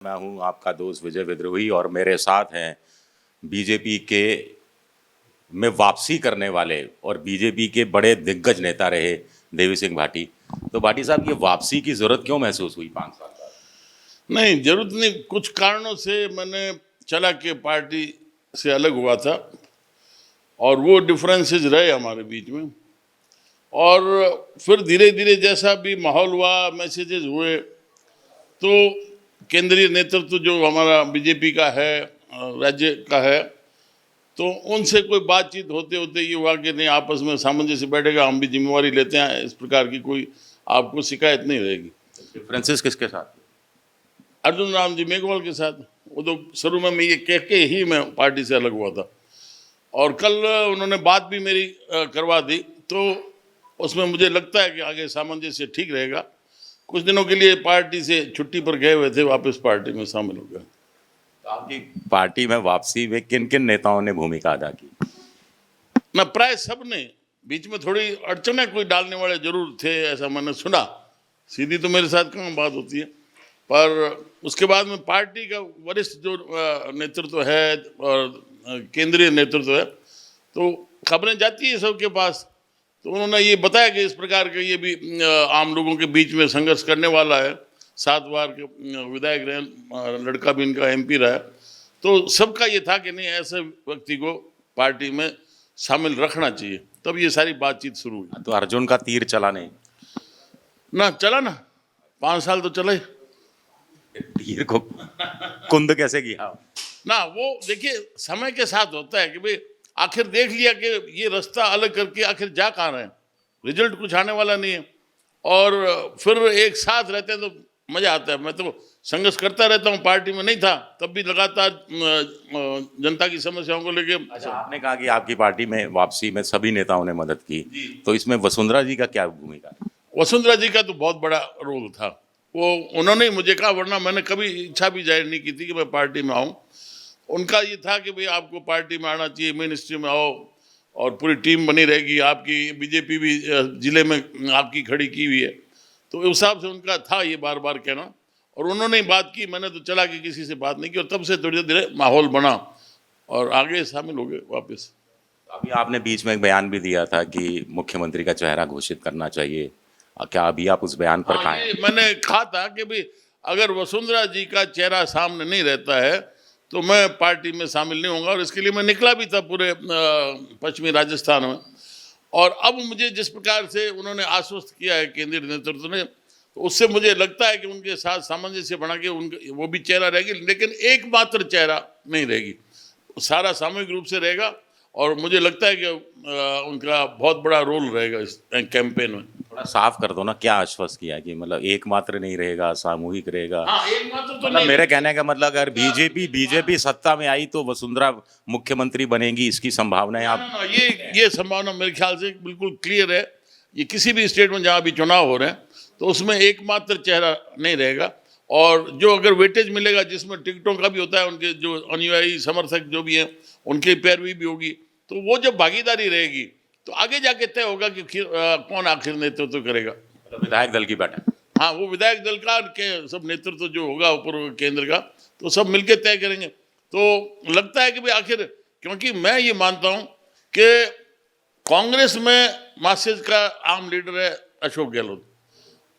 मैं हूं आपका दोस्त विजय विद्रोही और मेरे साथ हैं बीजेपी के में वापसी करने वाले और बीजेपी के बड़े दिग्गज नेता रहे देवी सिंह भाटी। तो भाटी साहब, ये वापसी की जरूरत क्यों महसूस हुई 5 साल बाद? नहीं, जरूरत नहीं। कुछ कारणों से मैंने चला के पार्टी से अलग हुआ था और वो डिफरेंसेस रहे हमारे बीच में। और फिर धीरे धीरे जैसा भी माहौल हुआ, मैसेजेस हुए, तो केंद्रीय नेतृत्व जो हमारा बीजेपी का है, राज्य का है, तो उनसे कोई बातचीत होते होते ये हुआ कि नहीं, आपस में सामंजस्य बैठेगा, हम भी जिम्मेवारी लेते हैं, इस प्रकार की कोई आपको शिकायत नहीं रहेगी। डिफरेंसेस किसके साथ? अर्जुन राम जी मेघवाल के साथ। वो तो शुरू में मैं ये कह के ही मैं पार्टी से अलग हुआ था, और कल उन्होंने बात भी मेरी करवा दी, तो उसमें मुझे लगता है कि आगे सामंजस्य ठीक रहेगा। कुछ दिनों के लिए पार्टी से छुट्टी पर गए हुए थे, वापस पार्टी में शामिल हो गए। तो आपकी पार्टी में वापसी में किन किन नेताओं ने भूमिका अदा की? ना, प्राय सब ने। बीच में थोड़ी अड़चने कोई डालने वाले जरूर थे, ऐसा मैंने सुना। सीधी तो मेरे साथ कहाँ बात होती है, पर उसके बाद में पार्टी का वरिष्ठ जो नेतृत्व है और केंद्रीय नेतृत्व है, तो खबरें जाती है सबके पास। तो उन्होंने ये बताया कि इस प्रकार के ये भी आम लोगों के बीच में संघर्ष करने वाला है। 7 बार के विधायक रहे, लड़का भी इनका MP रहा है। तो सबका ये था कि नहीं, ऐसे व्यक्ति को पार्टी में शामिल रखना चाहिए। तब ये सारी बातचीत शुरू हुई। तो अर्जुन का तीर चला नहीं? ना, चला ना, 5 साल तो चला ही। तीर को कुंद कैसे किया? ना, वो देखिए समय के साथ होता है कि भाई आखिर देख लिया कि ये रास्ता अलग करके आखिर जा कहाँ रहे हैं, रिजल्ट कुछ आने वाला नहीं है, और फिर एक साथ रहते हैं तो मजा आता है। मैं तो संघर्ष करता रहता हूँ, पार्टी में नहीं था तब भी लगातार जनता की समस्याओं को लेके। अच्छा, आपने कहा कि आपकी पार्टी में वापसी में सभी नेताओं ने मदद की, तो इसमें वसुंधरा जी का क्या भूमिका? वसुंधरा जी का तो बहुत बड़ा रोल था। वो उन्होंने ही मुझे कहा, वरना मैंने कभी इच्छा भी जाहिर नहीं की थी कि मैं पार्टी में आऊँ। उनका ये था कि भाई आपको पार्टी में आना चाहिए, मिनिस्ट्री में आओ और पूरी टीम बनी रहेगी आपकी, बीजेपी भी जिले में आपकी खड़ी की हुई है। तो उस हिसाब से उनका था ये बार बार कहना, और उन्होंने ही बात की। मैंने तो चला कि किसी से बात नहीं की, और तब से धीरे धीरे माहौल बना और आगे शामिल हो गए वापस। अभी आपने बीच में एक बयान भी दिया था कि मुख्यमंत्री का चेहरा घोषित करना चाहिए, क्या अभी आप उस बयान पर हाँ, ये मैंने कहा था कि भाई अगर वसुंधरा जी का चेहरा सामने नहीं रहता है तो मैं पार्टी में शामिल नहीं होऊंगा, और इसके लिए मैं निकला भी था पूरे पश्चिमी राजस्थान में। और अब मुझे जिस प्रकार से उन्होंने आश्वस्त किया है केंद्रीय नेतृत्व ने, तो उससे मुझे लगता है कि उनके साथ सामंजस्य बना के उनके वो भी चेहरा रहेगी, लेकिन एकमात्र चेहरा नहीं रहेगी, सारा सामूहिक रूप से रहेगा। और मुझे लगता है कि उनका बहुत बड़ा रोल रहेगा इस कैंपेन में। थोड़ा साफ कर दो ना, क्या आश्वस्त किया है कि मतलब एकमात्र नहीं रहेगा, सामूहिक रहेगा? हाँ, एकमात्र तो मतलब मेरे कहने का मतलब, अगर बीजेपी सत्ता में आई तो वसुंधरा मुख्यमंत्री बनेगी, इसकी संभावना है? आप ना, ये संभावना मेरे ख्याल से बिल्कुल क्लियर है। ये किसी भी स्टेट में जहाँ भी चुनाव हो रहे हैं तो उसमें एकमात्र चेहरा नहीं रहेगा, और जो अगर वेटेज मिलेगा जिसमें टिकटों का भी होता है, उनके जो अनुयायी समर्थक जो भी हैं उनकी पैरवी भी होगी, तो वो जब भागीदारी रहेगी तो आगे जाके तय होगा कि कौन आखिर नेतृत्व करेगा। विधायक दल की बैठक? हाँ, वो विधायक दल का के सब नेतृत्व जो होगा ऊपर केंद्र का, तो सब मिलकर तय करेंगे। तो लगता है कि भाई आखिर, क्योंकि मैं ये मानता हूँ कि कांग्रेस में मासेज का आम लीडर है अशोक गहलोत,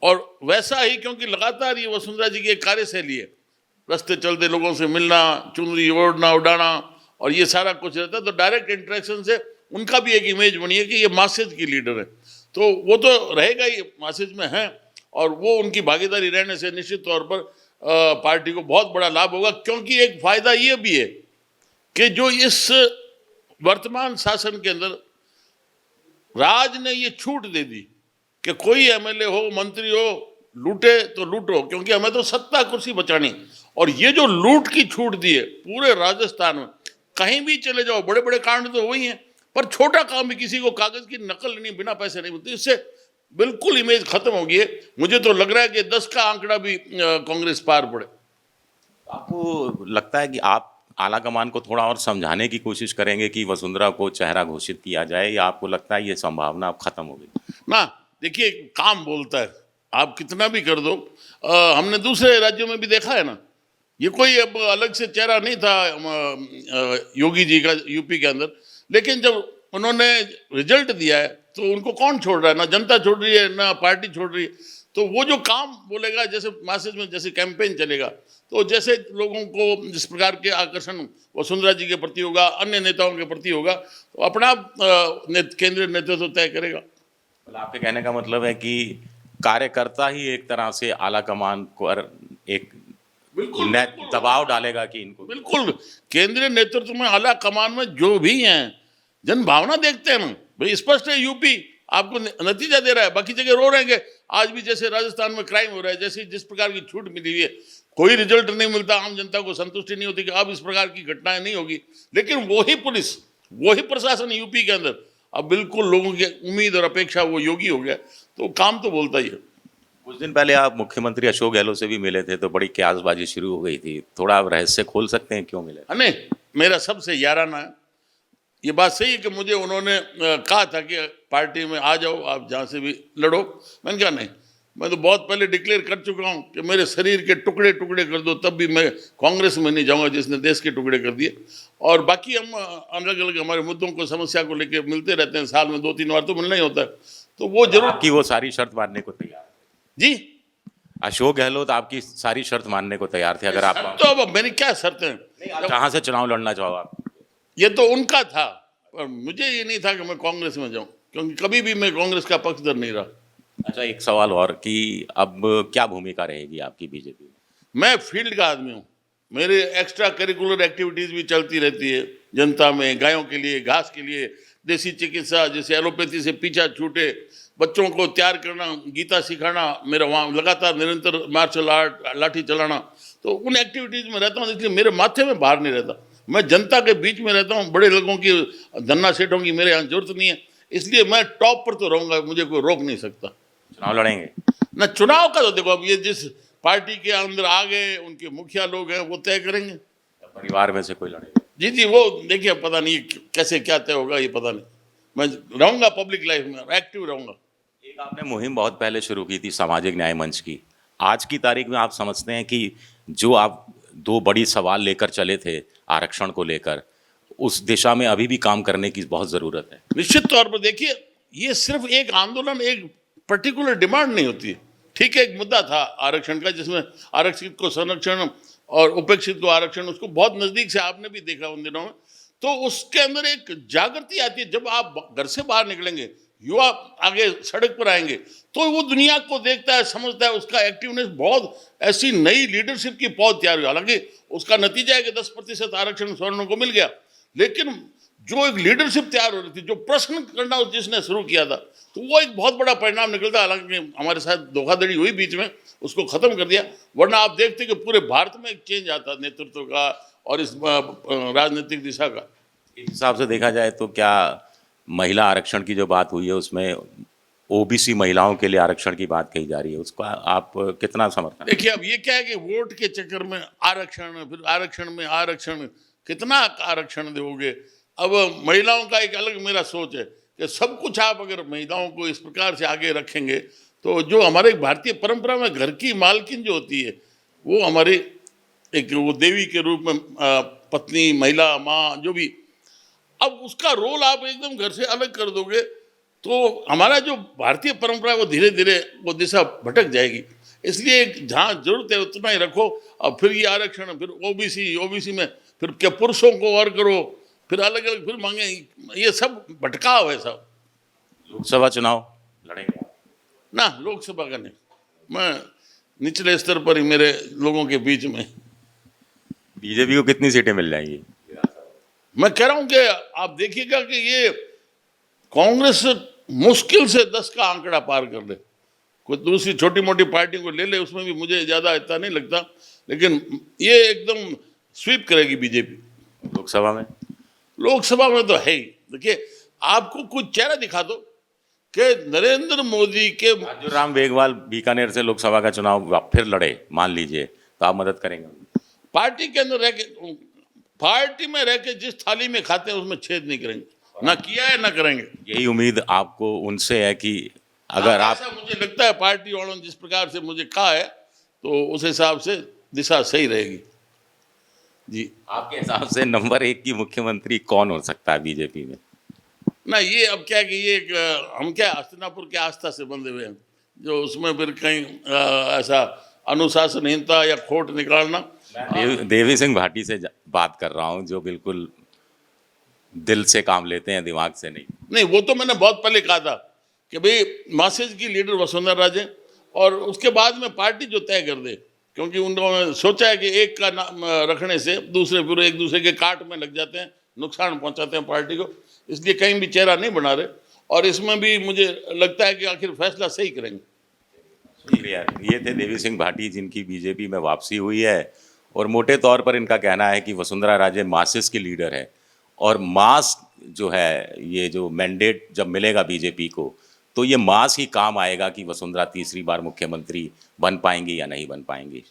और वैसा ही क्योंकि लगातार ये वसुंधरा जी की एक कार्यशैली है, रास्ते चलते लोगों से मिलना, चुनरी ओढ़ना उड़ाना, और ये सारा कुछ रहता है। तो डायरेक्ट इंटरेक्शन से उनका भी एक इमेज बनी है कि ये मासेज की लीडर है, तो वो तो रहेगा ही, मासेज में है, और वो उनकी भागीदारी रहने से निश्चित तौर पर पार्टी को बहुत बड़ा लाभ होगा। क्योंकि एक फायदा ये भी है कि जो इस वर्तमान शासन के अंदर राज ने ये छूट दे दी कि कोई MLA हो, मंत्री हो, लूटे तो लूटो, क्योंकि हमें तो सत्ता कुर्सी बचानी। और ये जो लूट की छूट दी है पूरे राजस्थान में, कहीं भी चले जाओ, बड़े बड़े कांड तो वही हैं, पर छोटा काम भी किसी को कागज की नकल नहीं, बिना पैसे नहीं मिलती, इससे बिल्कुल इमेज खत्म हो गई है। मुझे तो लग रहा है कि 10 का आंकड़ा भी कांग्रेस पार पड़े। आपको लगता है कि आप आला कमान को थोड़ा और समझाने की कोशिश करेंगे कि वसुंधरा को चेहरा घोषित किया जाए, या आपको लगता है ये संभावना अब खत्म हो गई? ना, देखिए काम बोलता है, आप कितना भी कर दो। हमने दूसरे राज्यों में भी देखा है ना, ये कोई अब अलग से चेहरा नहीं था योगी जी का यूपी के अंदर, लेकिन जब उन्होंने रिजल्ट दिया है तो उनको कौन छोड़ रहा है? ना जनता छोड़ रही है, ना पार्टी छोड़ रही है। तो वो जो काम बोलेगा, जैसे मैसेज में जैसे कैंपेन चलेगा, तो जैसे लोगों को जिस प्रकार के आकर्षण वसुंधरा जी के प्रति होगा, अन्य नेताओं के प्रति होगा, तो अपना केंद्रीय नेतृत्व तय करेगा। मतलब आपके कहने का मतलब है कि कार्यकर्ता ही एक तरह से आला कमान को एक बिल्कुल दबाव डालेगा कि इनको। बिल्कुल केंद्रीय नेतृत्व में, आला कमान में जो भी हैं, जन भावना देखते हैं ना भाई। स्पष्ट है यूपी आपको नतीजा दे रहा है, बाकी जगह रो रहे हैं। आज भी जैसे राजस्थान में क्राइम हो रहा है, जैसे जिस प्रकार की छूट मिली हुई है, कोई रिजल्ट नहीं मिलता, आम जनता को संतुष्टि नहीं होती कि अब इस प्रकार की घटनाएं नहीं होगी। लेकिन वही पुलिस, वही प्रशासन यूपी के अंदर अब बिल्कुल लोगों की उम्मीद और अपेक्षा वो योगी हो गया, तो काम तो बोलता ही है। कुछ दिन पहले आप मुख्यमंत्री अशोक गहलोत से भी मिले थे, तो बड़ी क्यासबाजी शुरू हो गई थी। थोड़ा आप रहस्य खोल सकते हैं क्यों मिले? नहीं, मेरा सबसे याराना है। ये बात सही है कि मुझे उन्होंने कहा था कि पार्टी में आ जाओ, आप जहाँ से भी लड़ो। मैंने कहा नहीं, मैं तो बहुत पहले डिक्लेयर कर चुका हूँ कि मेरे शरीर के टुकड़े टुकड़े कर दो, तब भी मैं कांग्रेस में नहीं जाऊँगा जिसने देश के टुकड़े कर दिए। और बाकी हम अलग अलग हमारे मुद्दों को, समस्या को लेकर मिलते रहते हैं, साल में 2-3 बार तो मिलना ही होता है। तो वो जरूर आपकी वो सारी शर्त मानने को तैयार जी। अशोक गहलोत आपकी सारी शर्त मानने को तैयार थे अगर आप तो अब मेरी क्या शर्त है? कहाँ से चुनाव लड़ना चाहो आप? ये तो उनका था, पर मुझे ये नहीं था कि मैं कांग्रेस में जाऊं, क्योंकि कभी भी मैं कांग्रेस का पक्षधर नहीं रहा। अच्छा, एक सवाल और कि अब क्या भूमिका रहेगी आपकी बीजेपी में? मैं फील्ड का आदमी हूँ, मेरे एक्स्ट्रा करिकुलर एक्टिविटीज़ भी चलती रहती है जनता में, गायों के लिए, घास के लिए, देसी चिकित्सा, जैसे एलोपैथी से पीछा छूटे, बच्चों को तैयार करना, गीता सिखाना, मेरा वहाँ लगातार निरंतर मार्शल आर्ट, लाठी चलाना, तो उन एक्टिविटीज़ में रहता हूँ। इसलिए मेरे माथे में बाहर नहीं रहता, मैं जनता के बीच में रहता हूँ। बड़े लोगों की, धन्ना सेठों की मेरे यहाँ जरूरत नहीं है, इसलिए मैं टॉप पर तो रहूँगा, मुझे कोई रोक नहीं सकता। चुनाव लड़ेंगे ना चुनाव का तो देखो, अब ये जिस पार्टी के अंदर आ गए, उनके मुखिया लोग हैं, वो तय करेंगे। परिवार में से कोई लड़ेगा? जी जी, वो देखिए, पता नहीं कैसे क्या तय होगा, ये पता नहीं। मैं रहूँगा पब्लिक लाइफ में, एक्टिव रहूँगा। एक आपने मुहिम बहुत पहले शुरू की थी सामाजिक न्याय मंच की। आज की तारीख में आप समझते हैं कि जो आप 2 बड़ी सवाल लेकर चले थे आरक्षण को लेकर, उस दिशा में अभी भी काम करने की बहुत ज़रूरत है? निश्चित तौर पर देखिए, ये सिर्फ एक आंदोलन, एक पर्टिकुलर डिमांड नहीं होती है। ठीक है, एक मुद्दा था आरक्षण का, जिसमें आरक्षित को संरक्षण और उपेक्षित को आरक्षण, उसको बहुत नज़दीक से आपने भी देखा उन दिनों में। तो उसके अंदर एक जागृति आती है, जब आप घर से बाहर निकलेंगे, युवा आगे सड़क पर आएंगे, तो वो दुनिया को देखता है, समझता है, उसका एक्टिवनेस, बहुत ऐसी नई लीडरशिप की पौध तैयार हुई। हालांकि उसका नतीजा है कि 10% आरक्षण सवर्णों को मिल गया, लेकिन जो एक लीडरशिप तैयार हो रही थी, जो प्रश्न करना जिसने शुरू किया था, तो वो एक बहुत बड़ा परिणाम निकलता। हालांकि हमारे साथ धोखाधड़ी हुई बीच में, उसको खत्म कर दिया, वरना आप देखते कि पूरे भारत में एक चेंज आता नेतृत्व का और इस राजनीतिक दिशा का। इस हिसाब से देखा जाए तो क्या महिला आरक्षण की जो बात हुई है, उसमें ओबीसी महिलाओं के लिए आरक्षण की बात कही जा रही है, उसका आप कितना समर्थन? देखिए, अब ये क्या है कि वोट के चक्कर में आरक्षण, फिर आरक्षण में आरक्षण, कितना आरक्षण दोगे? अब महिलाओं का एक अलग मेरा सोच है कि सब कुछ आप अगर महिलाओं को इस प्रकार से आगे रखेंगे, तो जो हमारे भारतीय परंपरा में घर की मालकिन जो होती है, वो हमारे एक वो देवी के रूप में पत्नी, महिला, माँ, जो भी, अब उसका रोल आप एकदम घर से अलग कर दोगे, तो हमारा जो भारतीय परंपरा है वो धीरे धीरे वो दिशा भटक जाएगी। इसलिए जहाँ जरूरत है उतना ही रखो। अब फिर ये आरक्षण, फिर ओबीसी में फिर क्या पुरुषों को और करो, फिर अलग अलग फिर मांगे, ये सब भटकाव है सब। लोकसभा चुनाव लड़ेंगे ना? लोकसभा का नहीं, मैं निचले स्तर पर ही, मेरे लोगों के बीच में। बीजेपी को कितनी सीटें मिल जाएंगी? मैं कह रहा हूं कि आप देखिएगा कि ये कांग्रेस मुश्किल से 10 का आंकड़ा पार कर ले, कोई दूसरी छोटी मोटी पार्टी को ले ले, उसमें भी मुझे ज़्यादा इतना नहीं लगता, लेकिन ये एकदम स्वीप करेगी बीजेपी। लोकसभा में तो है ही। देखिए, आपको कुछ चेहरा दिखा दो कि नरेंद्र मोदी के राम मेघवाल बीकानेर से लोकसभा का चुनाव फिर लड़े, मान लीजिए, तो आप मदद करेंगे? पार्टी के अंदर रह के, पार्टी में रह के जिस थाली में खाते हैं उसमें छेद नहीं करेंगे, ना किया है ना करेंगे। यही उम्मीद आपको उनसे है कि अगर आप, मुझे लगता है पार्टी वालों ने जिस प्रकार से मुझे कहा है, तो उस हिसाब से दिशा सही रहेगी। जी। आपके हिसाब से नंबर 1 की मुख्यमंत्री कौन हो सकता है बीजेपी में? ना ये अब क्या है कि ये एक हम क्या हस्तिनापुर के आस्था से बंधे हुए हैं, जो उसमें फिर कहीं ऐसा अनुशासनहीनता या खोट निकालना। देवी सिंह भाटी से बात कर रहा हूँ, जो बिल्कुल दिल से काम लेते हैं, दिमाग से नहीं। नहीं, वो तो मैंने बहुत पहले कहा था कि भाई मासेज की लीडर वसुंधरा राजे, और उसके बाद में पार्टी जो तय कर दे, क्योंकि उन्होंने सोचा है कि एक का नाम रखने से दूसरे फिर एक दूसरे के काट में लग जाते हैं, नुकसान पहुंचाते हैं पार्टी को, इसलिए कहीं भी चेहरा नहीं बना रहे। और इसमें भी मुझे लगता है कि आखिर फैसला सही करेंगे। शुक्रिया। ये थे देवी सिंह भाटी, जिनकी बीजेपी में वापसी हुई है, और मोटे तौर पर इनका कहना है कि वसुंधरा राजे मासेस की लीडर है, और मास जो है, ये जो मैंडेट जब मिलेगा बीजेपी को, तो ये मास ही काम आएगा कि वसुंधरा तीसरी बार मुख्यमंत्री बन पाएंगी या नहीं बन पाएंगी।